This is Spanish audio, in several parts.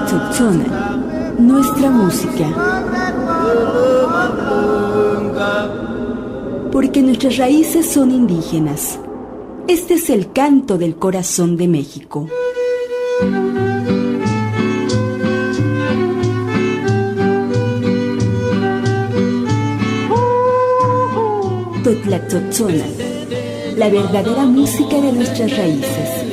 Totlatzontzonal, nuestra música. Porque nuestras raíces son indígenas. Este es el canto del corazón de México. Totlatzontzonal, la verdadera música de nuestras raíces.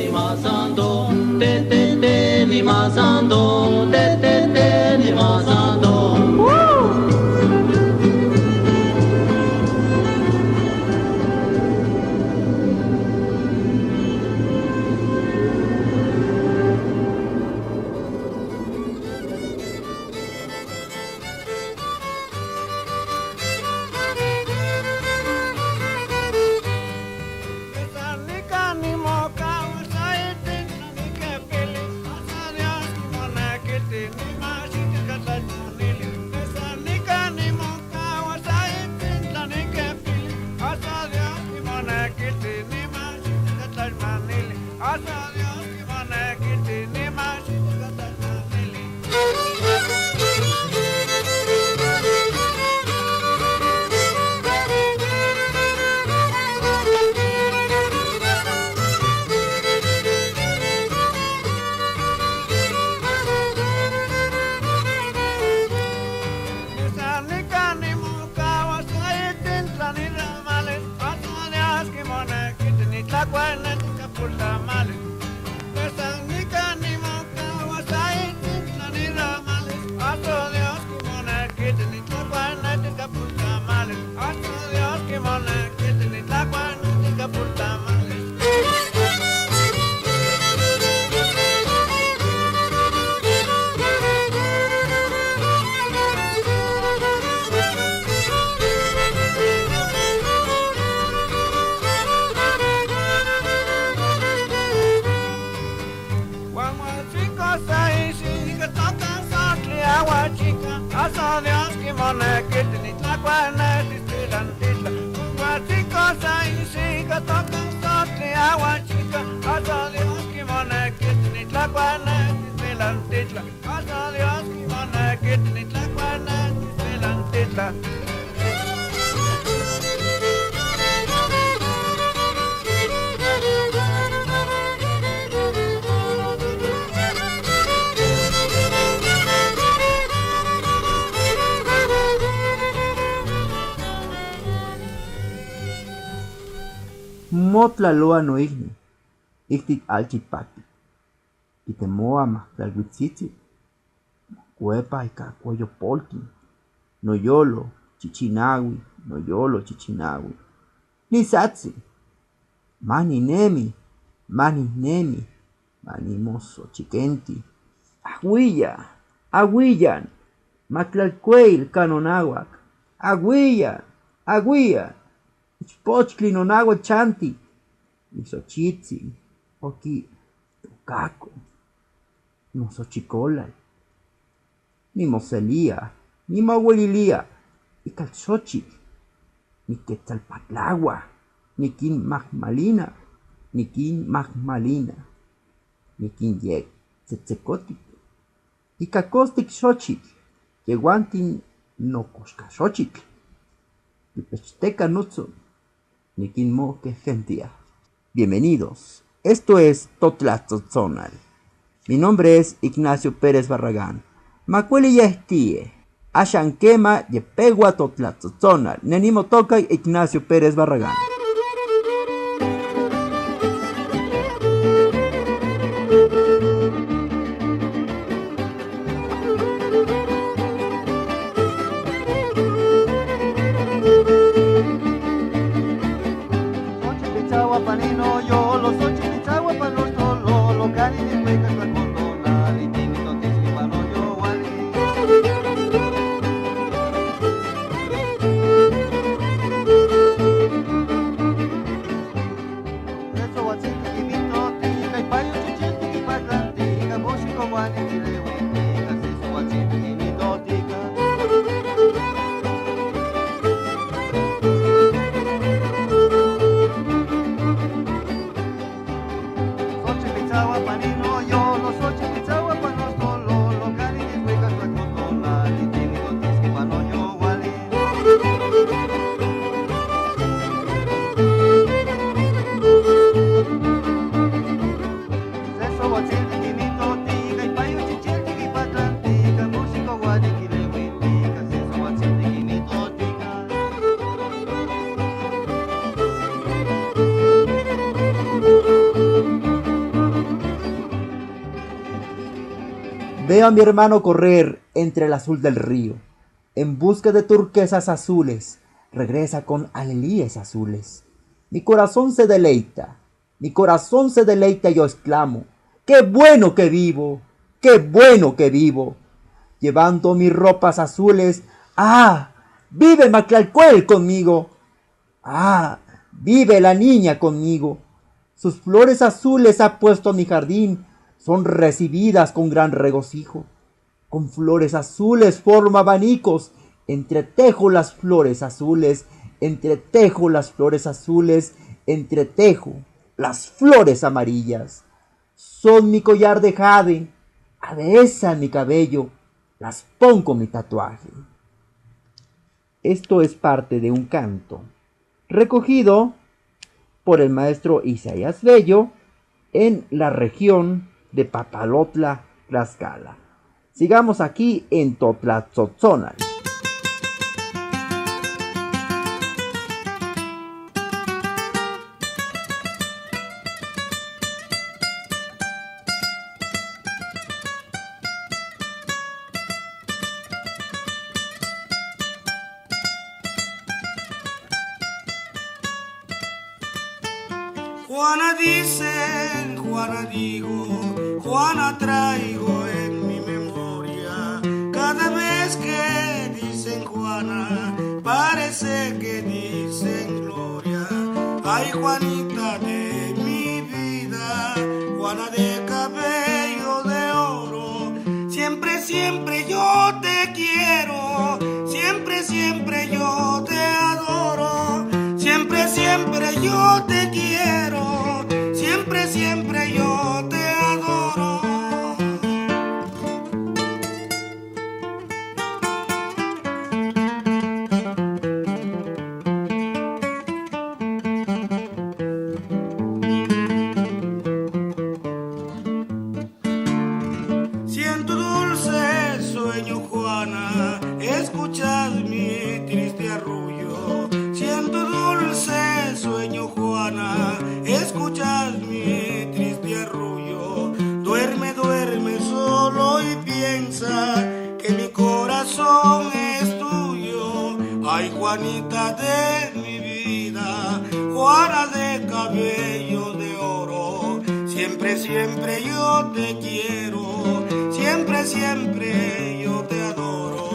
Motla loa no igni, ictic alchipati, itemoa mahtalhuitzitzi, cuepa ica cuello polki, noyolo, chichinawi, nisatzi, mani nemi, mani mozo chiquenti, aguillan, matlalcueil canonahuac, aguillan, Ichpochtli nonahuatl chanti, Nisochitzi, oki tocaco, nosochicolal, nimoselia, nimauelilia, icalxochitl, niquetzalpatlagua, niquin mahmalina, niquin yec tzetzecotic, icacostic xochitl, yeguantin nocoscaxochitl, Pichteca nutzo, Nikin Moque Gentia. Bienvenidos, esto es Totlatzontzonal. Mi nombre es Ignacio Pérez Barragán. Macueli Yestie, Ashanquema Yepegua Totlatzonal. Nenimo toca Ignacio Pérez Barragán. Panino Veo a mi hermano correr entre el azul del río, en busca de turquesas azules, regresa con alelíes azules. Mi corazón se deleita, y yo exclamo, ¡qué bueno que vivo! ¡Qué bueno que vivo! Llevando mis ropas azules, ¡ah! ¡Vive Maclalcuel conmigo! ¡Ah! ¡Vive la niña conmigo! Sus flores azules ha puesto a mi jardín, son recibidas con gran regocijo. Con flores azules formo abanicos, entretejo las flores azules, entretejo las flores azules, entretejo las flores amarillas. Son mi collar de jade, aderezan mi cabello, las pongo mi tatuaje. Esto es parte de un canto recogido por el maestro Isaías Bello en la región de Papalotla, Tlaxcala. Sigamos aquí en Totlatzotzonan. Juana dicen, Juana digo, Juana traigo en mi memoria. Cada vez que dicen Juana, parece que dicen Gloria. Ay, Juanita de mi vida, Juana de cabello de oro. Siempre, siempre yo te quiero, siempre, siempre yo te adoro. Siempre, siempre yo te quiero, siempre, siempre yo te adoro. Siento dulce sueño, Juana, escuchas mi triste arrullo. Siento dulce sueño, Juana, escuchas mi triste arrullo. Duerme, duerme solo y piensa que mi corazón es tuyo. Ay, Juanita de mi vida, Juana de cabello de oro. Siempre, siempre yo te quiero, siempre, siempre yo te adoro.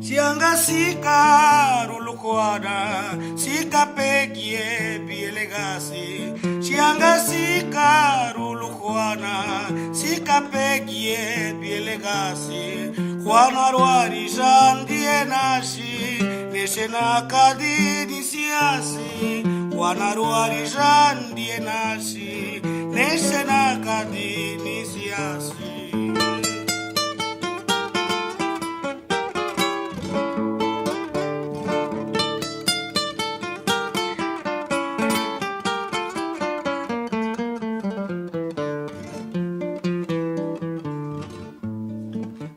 Sianga sikarulu Juana, sikapekie bielegasi. Sianga sikarulu Juana, sikapekie bielegasi. Juana ruari sandienashi, neshena kadini siasi. Juana ruari sandienashi, neshena kadini siasi.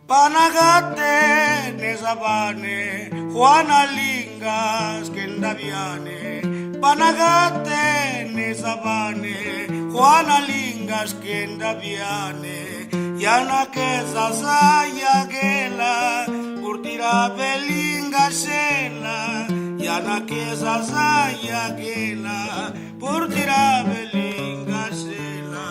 Panagate nezabane, Juana lingas kendaviane. Panagate nezabane, Juana lingas kendaviane. Yana que zasaya gela, curtira belinga shela. Yana que zasaya gela, curtira belinga shela.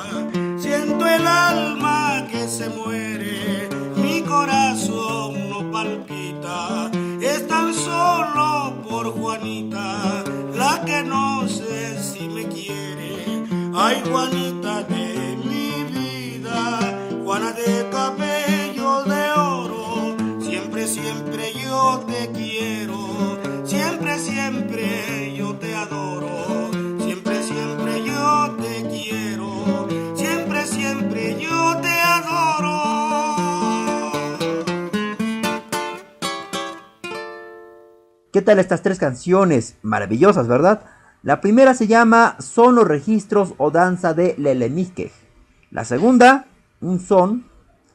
Siento el alma que se muere, mi corazón no palpita, es tan solo por Juanita, la que no sé si me quiere. Ay, Juanita de mi vida, Juana de cabello de oro. Siempre, siempre yo te quiero, siempre, siempre yo te adoro. Siempre, siempre yo te quiero, siempre, siempre yo te adoro. ¿Qué tal estas tres canciones? Maravillosas, ¿verdad? La primera se llama Son los registros o danza de Lelemisque. La segunda, un son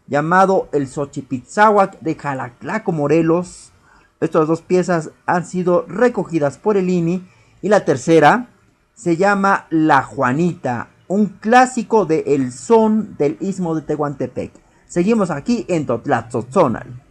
llamado el Xochipitzáhuac de Jalaclaco, Morelos. Estas dos piezas han sido recogidas por el INI. Y la tercera se llama La Juanita, un clásico de el son del Istmo de Tehuantepec. Seguimos aquí en Totlatzonal.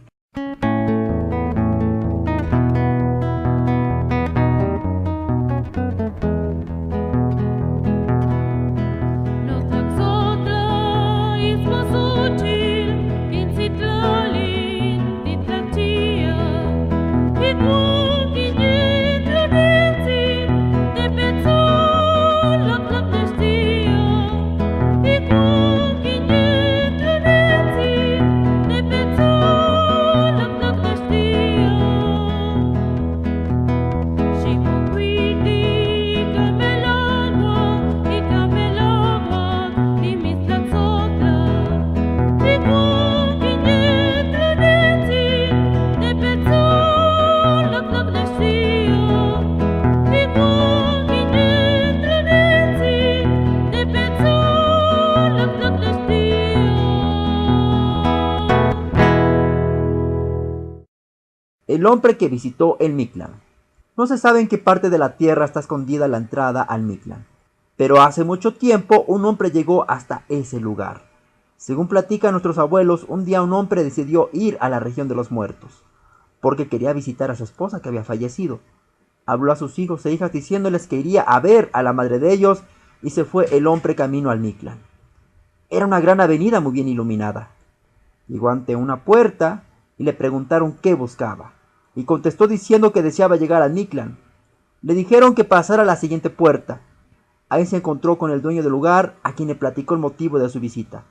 El hombre que visitó el Mictlán. No se sabe en qué parte de la tierra está escondida la entrada al Mictlán, pero hace mucho tiempo un hombre llegó hasta ese lugar. Según platican nuestros abuelos, un día un hombre decidió ir a la región de los muertos, porque quería visitar a su esposa que había fallecido. Habló a sus hijos e hijas diciéndoles que iría a ver a la madre de ellos, y se fue el hombre camino al Mictlán. Era una gran avenida muy bien iluminada. Llegó ante una puerta y le preguntaron qué buscaba, y contestó diciendo que deseaba llegar al Mictlán. Le dijeron que pasara a la siguiente puerta. Ahí se encontró con el dueño del lugar, a quien le platicó el motivo de su visita.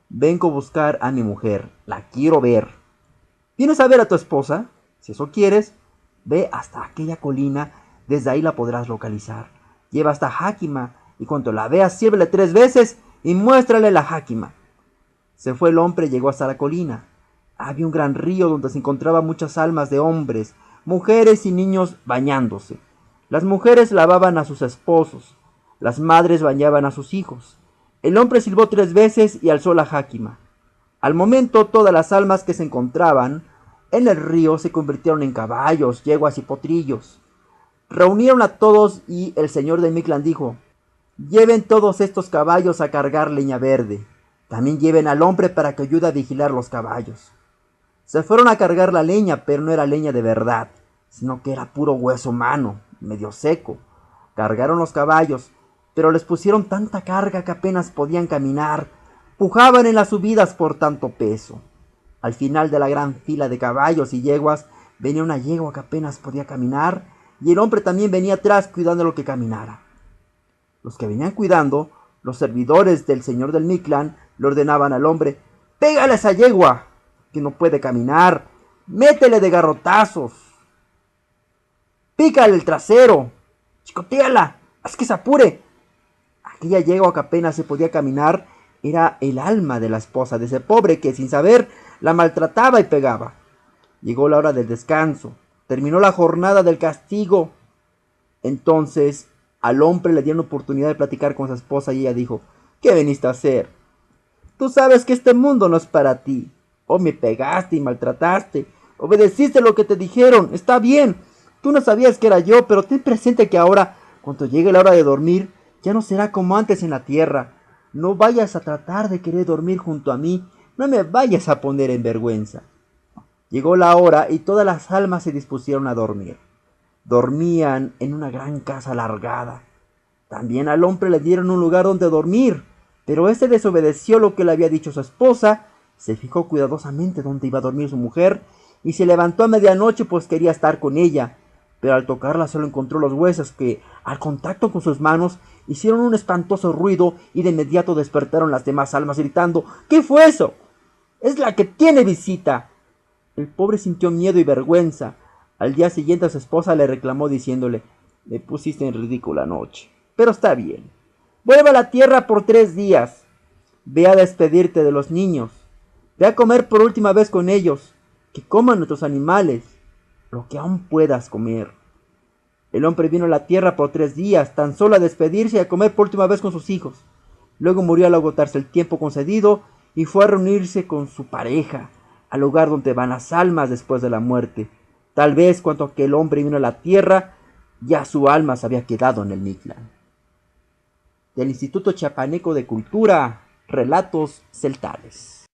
Vengo a buscar a mi mujer, la quiero ver. ¿Vienes a ver a tu esposa? Si eso quieres, ve hasta aquella colina, desde ahí la podrás localizar. Lleva hasta Jáquima, y cuando la veas, sírvele 3 veces y muéstrale la Jáquima. Se fue el hombre y llegó hasta la colina. Había un gran río donde se encontraban muchas almas de hombres, mujeres y niños bañándose. Las mujeres lavaban a sus esposos, las madres bañaban a sus hijos. El hombre silbó 3 veces y alzó la Jáquima. Al momento, todas las almas que se encontraban en el río se convirtieron en caballos, yeguas y potrillos. Reunieron a todos y el señor de Mictlán dijo: lleven todos estos caballos a cargar leña verde. También lleven al hombre para que ayude a vigilar los caballos. Se fueron a cargar la leña, pero no era leña de verdad, sino que era puro hueso humano, medio seco. Cargaron los caballos, pero les pusieron tanta carga que apenas podían caminar. Pujaban en las subidas por tanto peso. Al final de la gran fila de caballos y yeguas venía una yegua que apenas podía caminar, y el hombre también venía atrás cuidando lo que caminara. Los que venían cuidando, los servidores del señor del Mictlán, le ordenaban al hombre: pégale a esa yegua, que no puede caminar, métele de garrotazos, pícale el trasero, chicotéala, haz que se apure. Aquella yegua que apenas se podía caminar era el alma de la esposa de ese pobre que sin saber la maltrataba y pegaba. Llegó la hora del descanso, terminó la jornada del castigo. Entonces al hombre le dieron oportunidad de platicar con su esposa y ella dijo: ¿qué veniste a hacer? Tú sabes que este mundo no es para ti. O me pegaste y maltrataste, obedeciste lo que te dijeron, está bien. Tú no sabías que era yo, pero ten presente que ahora, cuando llegue la hora de dormir, ya no será como antes en la tierra. No vayas a tratar de querer dormir junto a mí, no me vayas a poner en vergüenza. Llegó la hora y todas las almas se dispusieron a dormir. Dormían en una gran casa alargada. También al hombre le dieron un lugar donde dormir, pero este desobedeció lo que le había dicho su esposa. Se fijó cuidadosamente dónde iba a dormir su mujer y se levantó a medianoche, pues quería estar con ella, pero al tocarla solo encontró los huesos que, al contacto con sus manos, hicieron un espantoso ruido y de inmediato despertaron las demás almas gritando: ¿qué fue eso? ¡Es la que tiene visita! El pobre sintió miedo y vergüenza. Al día siguiente su esposa le reclamó diciéndole: me pusiste en ridículo anoche, pero está bien. Vuelve a la tierra por 3 días. Ve a despedirte de los niños. Ve a comer por última vez con ellos. Que coman nuestros animales, lo que aún puedas comer. El hombre vino a la tierra por 3 días, tan solo a despedirse y a comer por última vez con sus hijos. Luego murió al agotarse el tiempo concedido y fue a reunirse con su pareja al lugar donde van las almas después de la muerte. Tal vez cuando aquel hombre vino a la tierra, ya su alma se había quedado en el Mictlán. Del Instituto Chiapaneco de Cultura, Relatos Celtales.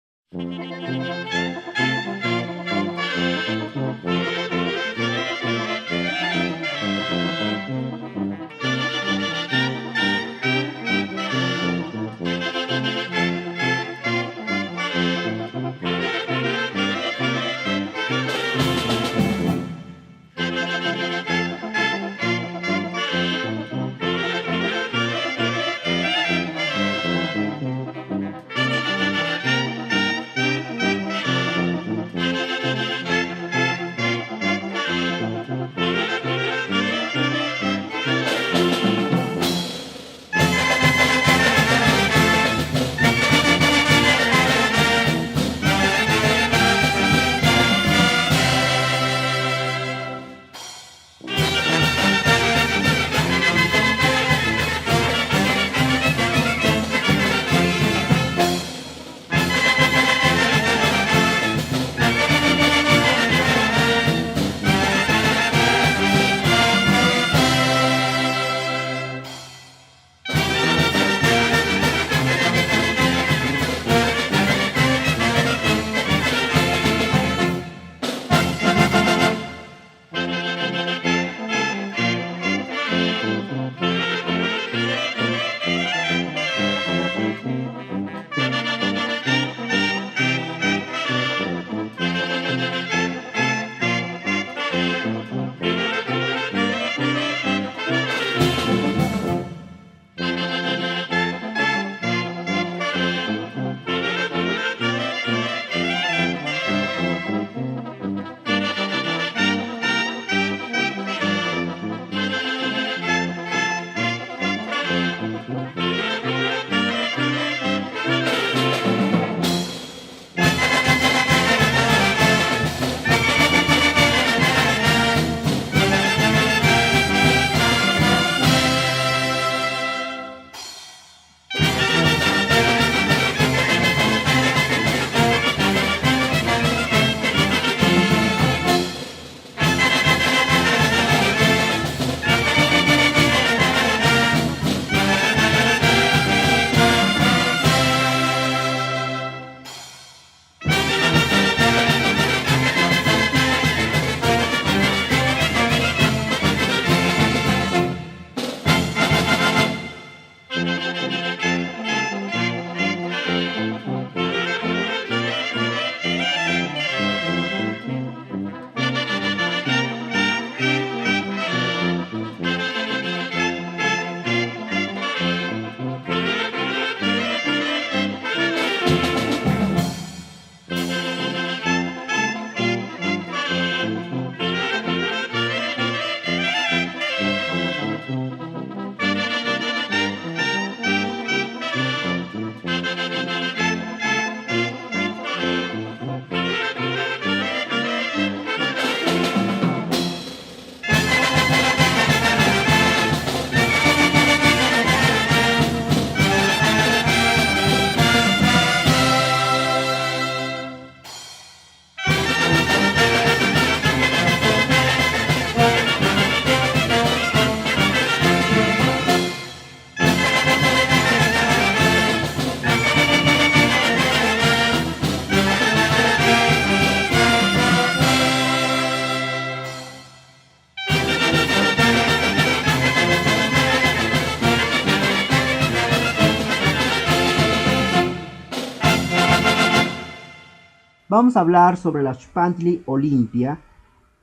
Vamos a hablar sobre la Xpantli Olimpia.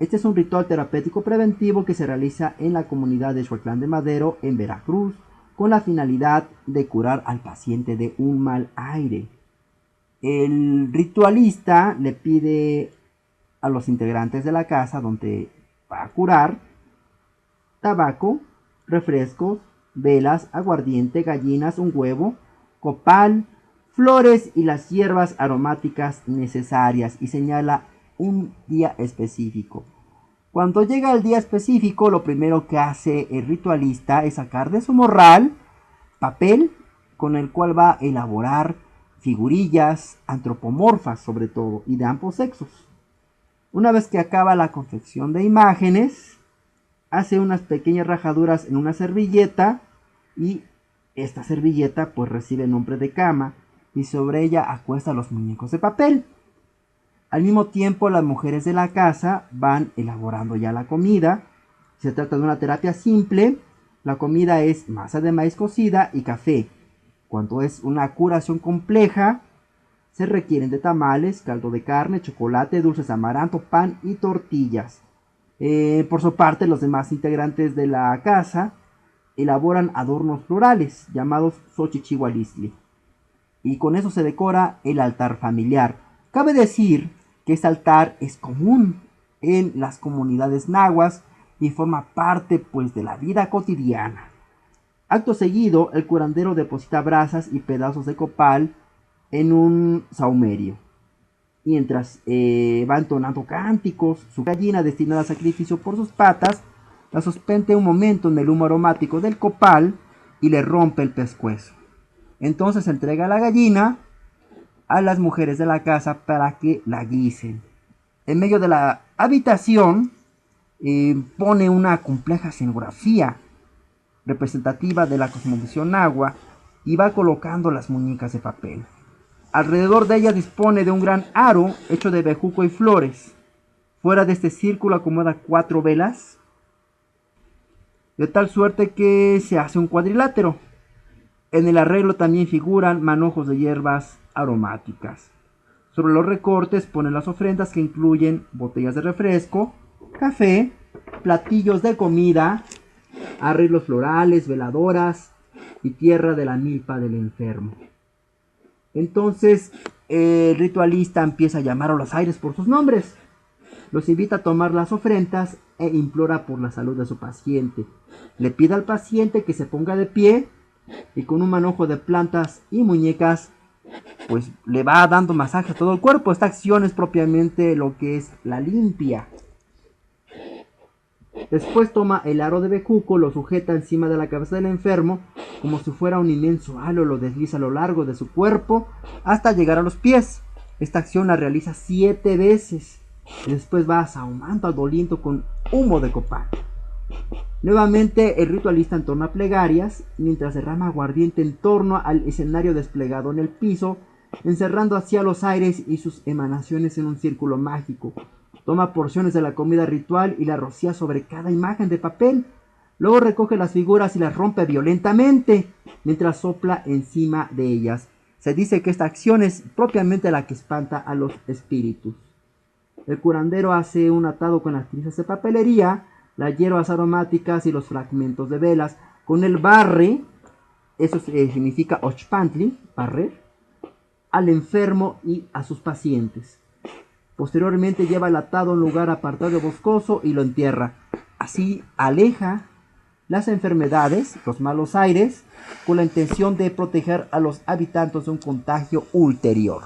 Este es un ritual terapéutico preventivo que se realiza en la comunidad de Xoatlán de Madero, en Veracruz, con la finalidad de curar al paciente de un mal aire. El ritualista le pide a los integrantes de la casa donde va a curar tabaco, refrescos, velas, aguardiente, gallinas, un huevo, copal, flores y las hierbas aromáticas necesarias, y señala un día específico. Cuando llega el día específico, lo primero que hace el ritualista es sacar de su morral papel con el cual va a elaborar figurillas antropomorfas sobre todo y de ambos sexos. Una vez que acaba la confección de imágenes, hace unas pequeñas rajaduras en una servilleta y esta servilleta pues recibe el nombre de cama y sobre ella acuesta los muñecos de papel. Al mismo tiempo las mujeres de la casa van elaborando ya la comida. Se trata de una terapia simple. La comida es masa de maíz cocida y café. Cuando es una curación compleja, se requieren de tamales, caldo de carne, chocolate, dulces de amaranto, pan y tortillas. Por su parte, los demás integrantes de la casa elaboran adornos florales llamados xochichihualistli. Y con eso se decora el altar familiar. Cabe decir que este altar es común en las comunidades nahuas y forma parte pues de la vida cotidiana. Acto seguido, el curandero deposita brasas y pedazos de copal en un saumerio. Mientras va entonando cánticos, su gallina destinada a sacrificio por sus patas la suspende un momento en el humo aromático del copal y le rompe el pescuezo. Entonces entrega la gallina a las mujeres de la casa para que la guisen. En medio de la habitación pone una compleja escenografía representativa de la cosmovisión nahua y va colocando las muñecas de papel. Alrededor de ella dispone de un gran aro hecho de bejuco y flores. Fuera de este círculo acomoda 4 velas, de tal suerte que se hace un cuadrilátero. En el arreglo también figuran manojos de hierbas aromáticas. Sobre los recortes pone las ofrendas que incluyen botellas de refresco, café, platillos de comida, arreglos florales, veladoras y tierra de la milpa del enfermo. Entonces el ritualista empieza a llamar a los aires por sus nombres. Los invita a tomar las ofrendas e implora por la salud de su paciente. Le pide al paciente que se ponga de pie y con un manojo de plantas y muñecas pues le va dando masaje a todo el cuerpo. Esta acción es propiamente lo que es la limpia. Después toma el aro de bejuco, lo sujeta encima de la cabeza del enfermo como si fuera un inmenso halo, lo desliza a lo largo de su cuerpo hasta llegar a los pies. Esta acción la realiza 7 veces y después va sahumando al doliento con humo de copal. Nuevamente el ritualista entona plegarias mientras derrama aguardiente en torno al escenario desplegado en el piso, encerrando así a los aires y sus emanaciones en un círculo mágico. Toma porciones de la comida ritual y la rocía sobre cada imagen de papel. Luego recoge las figuras y las rompe violentamente mientras sopla encima de ellas. Se dice que esta acción es propiamente la que espanta a los espíritus. El curandero hace un atado con las trizas de papelería, las hierbas aromáticas y los fragmentos de velas. Con el barre, eso significa ochpantli, barrer, al enfermo y a sus pacientes. Posteriormente lleva el atado a un lugar apartado y boscoso y lo entierra. Así aleja las enfermedades, los malos aires, con la intención de proteger a los habitantes de un contagio ulterior.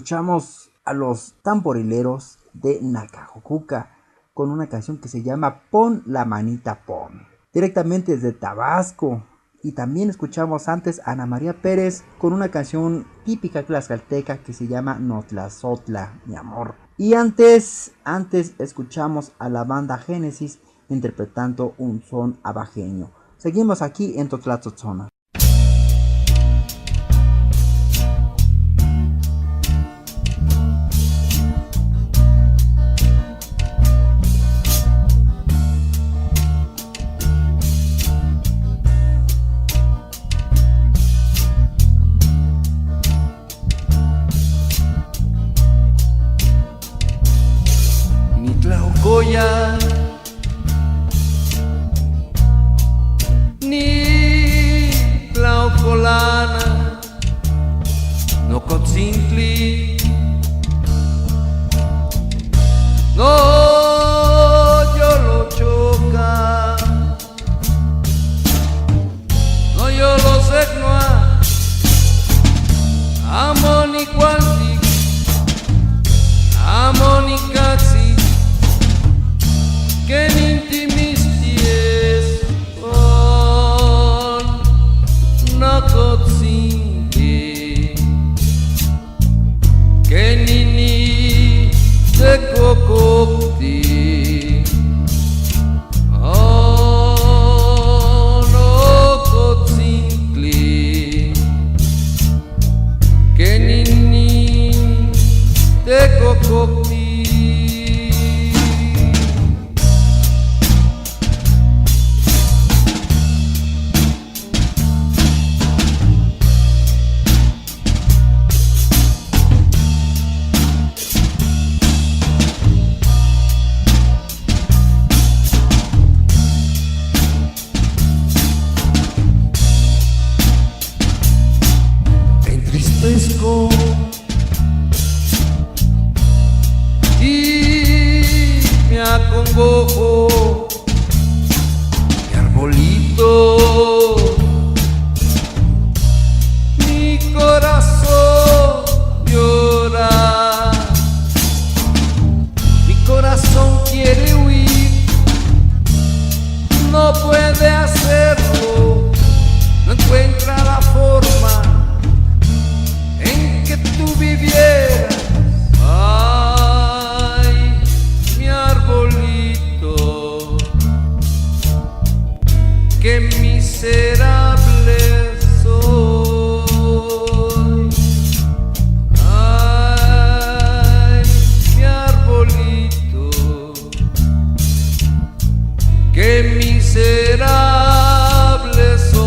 escuchamos a los tamborileros de Nacajuca con una canción que se llama Pon la manita pon, directamente desde Tabasco. Y también escuchamos antes a Ana María Pérez con una canción típica tlaxcalteca que se llama Notlazotla, mi amor. Y antes escuchamos a la banda Génesis interpretando un son abajeño. Seguimos aquí en Totlatzotzona. Ni Tlaucolana, no Cotzintli, no Yolochoca, no Yolosecnoa, Amonicuantic, Amonicaxi, que intimisties con Nacotzinti, que nini de Cocopti, oh Nocotzincli, que nini de Cocopti. Y me acongojo mi arbolito, mi corazón llora, mi corazón quiere huir, no puede hacerlo, no encuentra la forma en que tú vivieras. Ay, mi arbolito, qué miserable soy. Ay, mi arbolito, qué miserable soy.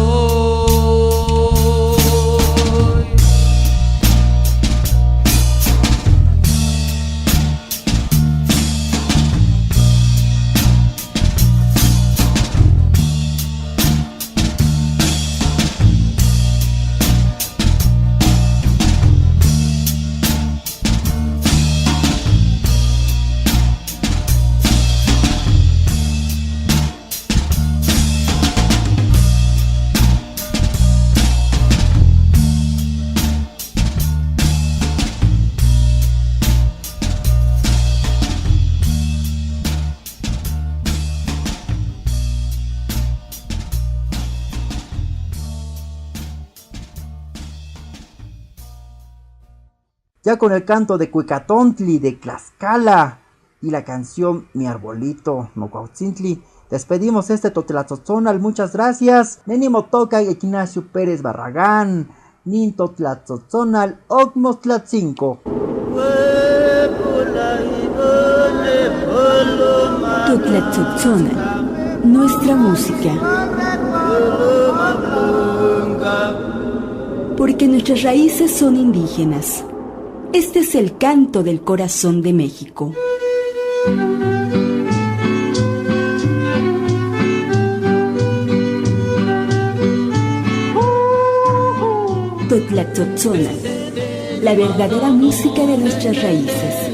Ya con el canto de Cuicatontli de Tlaxcala y la canción Mi Arbolito Nocuautzintli, despedimos este Totlatzozonal. Muchas gracias. Neni Motoca Ignacio Pérez Barragán, Nin Totlatzozonal Ocmostlatzinco. Totlatzozonal, nuestra música. Porque nuestras raíces son indígenas. Este es el canto del corazón de México. Totlatzozonal, la verdadera música de nuestras raíces.